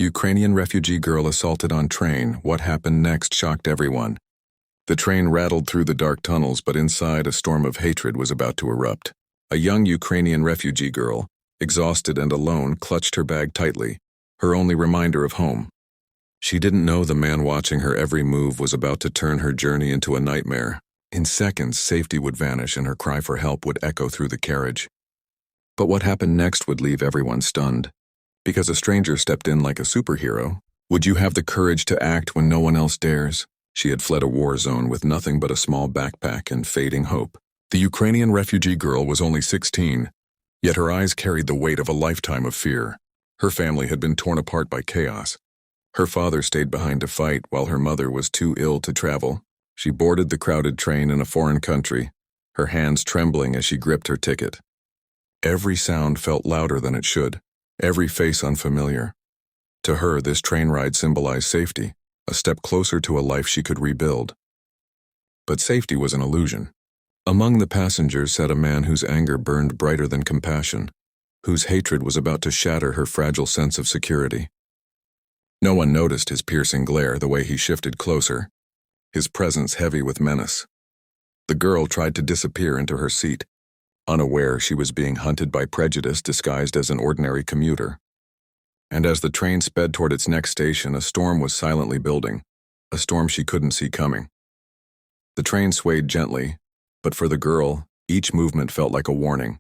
Ukrainian refugee girl assaulted on train. What happened next shocked everyone. The train rattled through the dark tunnels, but inside a storm of hatred was about to erupt. A young Ukrainian refugee girl, exhausted and alone, clutched her bag tightly, her only reminder of home. She didn't know the man watching her every move was about to turn her journey into a nightmare. In seconds, safety would vanish and her cry for help would echo through the carriage. But what happened next would leave everyone stunned. Because a stranger stepped in like a superhero, would you have the courage to act when no one else dares? She had fled a war zone with nothing but a small backpack and fading hope. The Ukrainian refugee girl was only 16, yet her eyes carried the weight of a lifetime of fear. Her family had been torn apart by chaos. Her father stayed behind to fight while her mother was too ill to travel. She boarded the crowded train in a foreign country, her hands trembling as she gripped her ticket. Every sound felt louder than it should, every face unfamiliar. To her, this train ride symbolized safety, a step closer to a life she could rebuild. But safety was an illusion. Among the passengers sat a man whose anger burned brighter than compassion, whose hatred was about to shatter her fragile sense of security. No one noticed his piercing glare, the way he shifted closer, his presence heavy with menace. The girl tried to disappear into her seat, unaware she was being hunted by prejudice disguised as an ordinary commuter. And as the train sped toward its next station, a storm was silently building, a storm she couldn't see coming. The train swayed gently, but for the girl, each movement felt like a warning.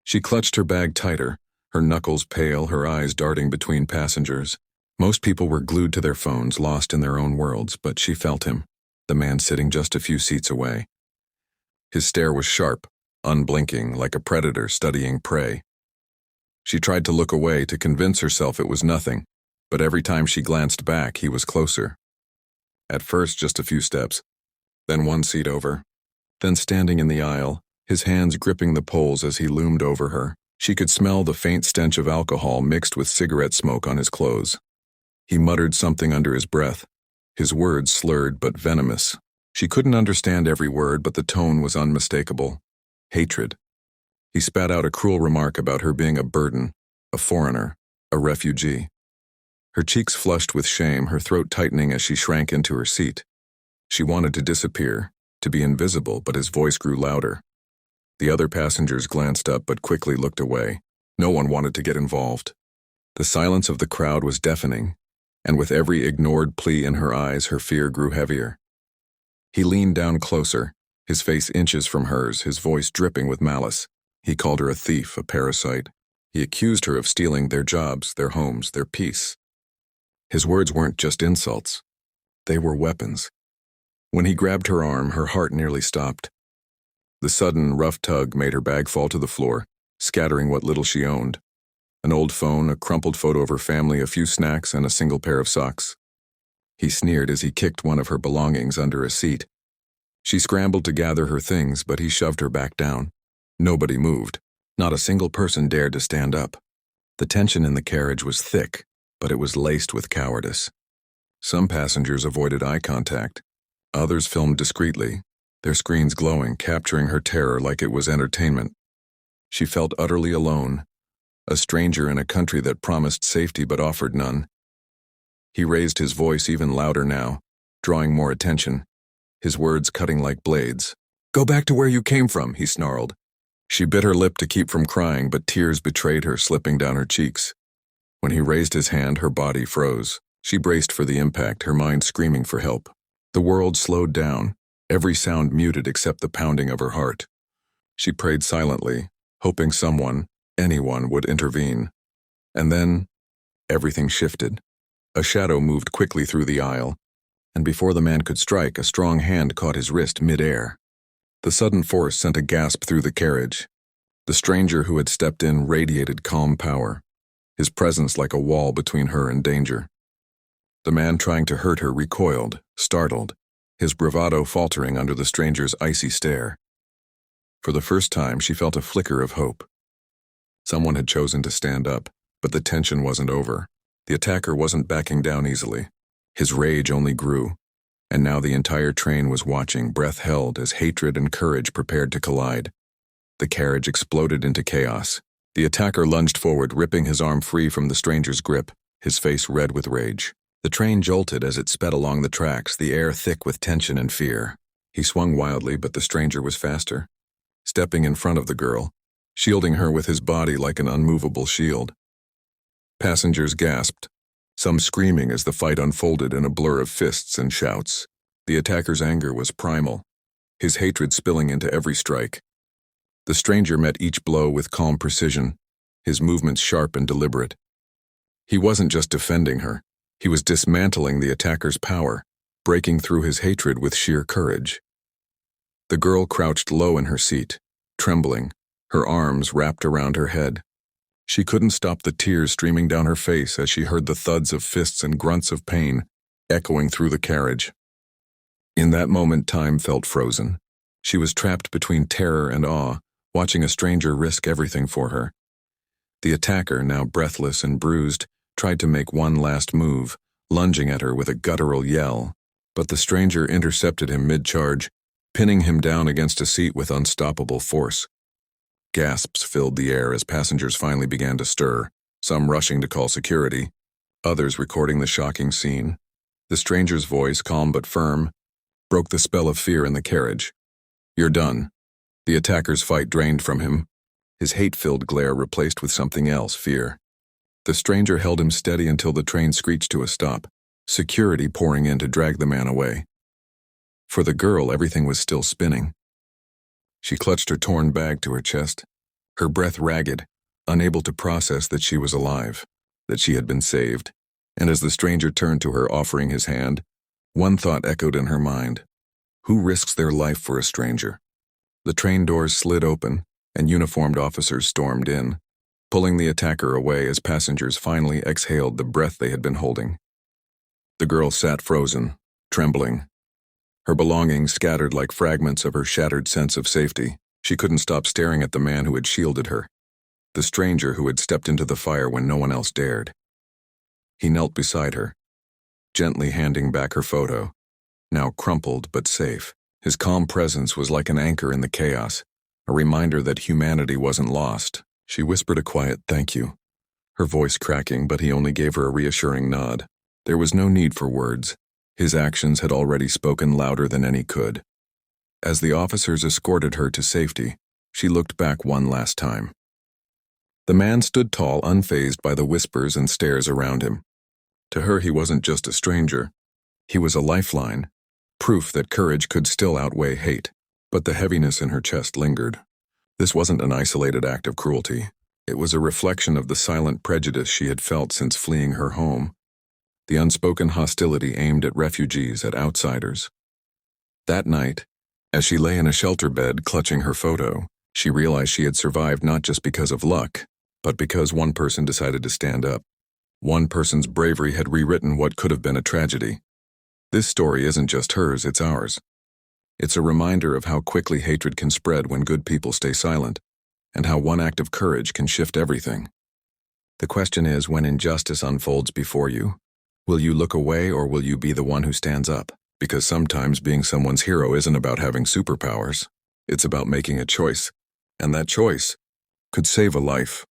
She clutched her bag tighter, her knuckles pale, her eyes darting between passengers. Most people were glued to their phones, lost in their own worlds, but she felt him, the man sitting just a few seats away. His stare was sharp, unblinking, like a predator studying prey. She tried to look away to convince herself it was nothing, but every time she glanced back, he was closer. At first, just a few steps, then one seat over, then standing in the aisle, his hands gripping the poles as he loomed over her. She could smell the faint stench of alcohol mixed with cigarette smoke on his clothes. He muttered something under his breath, his words slurred but venomous. She couldn't understand every word, but the tone was unmistakable. Hatred. He spat out a cruel remark about her being a burden, a foreigner, a refugee. Her cheeks flushed with shame, her throat tightening as she shrank into her seat. She wanted to disappear, to be invisible, but his voice grew louder. The other passengers glanced up but quickly looked away. No one wanted to get involved. The silence of the crowd was deafening, and with every ignored plea in her eyes, her fear grew heavier. He leaned down closer, his face inches from hers, his voice dripping with malice. He called her a thief, a parasite. He accused her of stealing their jobs, their homes, their peace. His words weren't just insults. They were weapons. When he grabbed her arm, her heart nearly stopped. The sudden, rough tug made her bag fall to the floor, scattering what little she owned. An old phone, a crumpled photo of her family, a few snacks, and a single pair of socks. He sneered as he kicked one of her belongings under a seat. She scrambled to gather her things, but he shoved her back down. Nobody moved. Not a single person dared to stand up. The tension in the carriage was thick, but it was laced with cowardice. Some passengers avoided eye contact. Others filmed discreetly, their screens glowing, capturing her terror like it was entertainment. She felt utterly alone, a stranger in a country that promised safety but offered none. He raised his voice even louder now, drawing more attention, his words cutting like blades. "Go back to where you came from," he snarled. She bit her lip to keep from crying, but tears betrayed her, slipping down her cheeks. When he raised his hand, her body froze. She braced for the impact, her mind screaming for help. The world slowed down, every sound muted except the pounding of her heart. She prayed silently, hoping someone, anyone, would intervene. And then, everything shifted. A shadow moved quickly through the aisle, and before the man could strike, a strong hand caught his wrist mid-air. The sudden force sent a gasp through the carriage. The stranger who had stepped in radiated calm power, his presence like a wall between her and danger. The man trying to hurt her recoiled, startled, his bravado faltering under the stranger's icy stare. For the first time, she felt a flicker of hope. Someone had chosen to stand up, but the tension wasn't over. The attacker wasn't backing down easily. His rage only grew, and now the entire train was watching, breath held as hatred and courage prepared to collide. The carriage exploded into chaos. The attacker lunged forward, ripping his arm free from the stranger's grip. his face red with rage. The train jolted as it sped along the tracks, the air thick with tension and fear. He swung wildly, but the stranger was faster, stepping in front of the girl, shielding her with his body like an unmovable shield. Passengers gasped, some screaming as the fight unfolded in a blur of fists and shouts. The attacker's anger was primal, his hatred spilling into every strike. The stranger met each blow with calm precision, his movements sharp and deliberate. He wasn't just defending her, he was dismantling the attacker's power, breaking through his hatred with sheer courage. The girl crouched low in her seat, trembling, her arms wrapped around her head. She couldn't stop the tears streaming down her face as she heard the thuds of fists and grunts of pain echoing through the carriage. In that moment, time felt frozen. She was trapped between terror and awe, watching a stranger risk everything for her. The attacker, now breathless and bruised, tried to make one last move, lunging at her with a guttural yell, but the stranger intercepted him mid-charge, pinning him down against a seat with unstoppable force. Gasps filled the air as passengers finally began to stir, some rushing to call security, others recording the shocking scene. The stranger's voice, calm but firm, broke the spell of fear in the carriage. "You're done." The attacker's fight drained from him, his hate-filled glare replaced with something else, fear. The stranger held him steady until the train screeched to a stop, security pouring in to drag the man away. For the girl, everything was still spinning. She clutched her torn bag to her chest, her breath ragged, unable to process that she was alive, that she had been saved. And as the stranger turned to her, offering his hand, one thought echoed in her mind. Who risks their life for a stranger? The train doors slid open, and uniformed officers stormed in, pulling the attacker away as passengers finally exhaled the breath they had been holding. The girl sat frozen, trembling, her belongings scattered like fragments of her shattered sense of safety. She couldn't stop staring at the man who had shielded her, the stranger who had stepped into the fire when no one else dared. He knelt beside her, gently handing back her photo, now crumpled but safe. His calm presence was like an anchor in the chaos, a reminder that humanity wasn't lost. She whispered a quiet "thank you," her voice cracking, but he only gave her a reassuring nod. There was no need for words. His actions had already spoken louder than any could. As the officers escorted her to safety, she looked back one last time. The man stood tall, unfazed by the whispers and stares around him. To her, he wasn't just a stranger. He was a lifeline, proof that courage could still outweigh hate. But the heaviness in her chest lingered. This wasn't an isolated act of cruelty. It was a reflection of the silent prejudice she had felt since fleeing her home, the unspoken hostility aimed at refugees, at outsiders. That night, as she lay in a shelter bed clutching her photo, she realized she had survived not just because of luck, but because one person decided to stand up. One person's bravery had rewritten what could have been a tragedy. This story isn't just hers, it's ours. It's a reminder of how quickly hatred can spread when good people stay silent, and how one act of courage can shift everything. The question is, when injustice unfolds before you, will you look away or will you be the one who stands up? Because sometimes being someone's hero isn't about having superpowers. It's about making a choice, and that choice could save a life.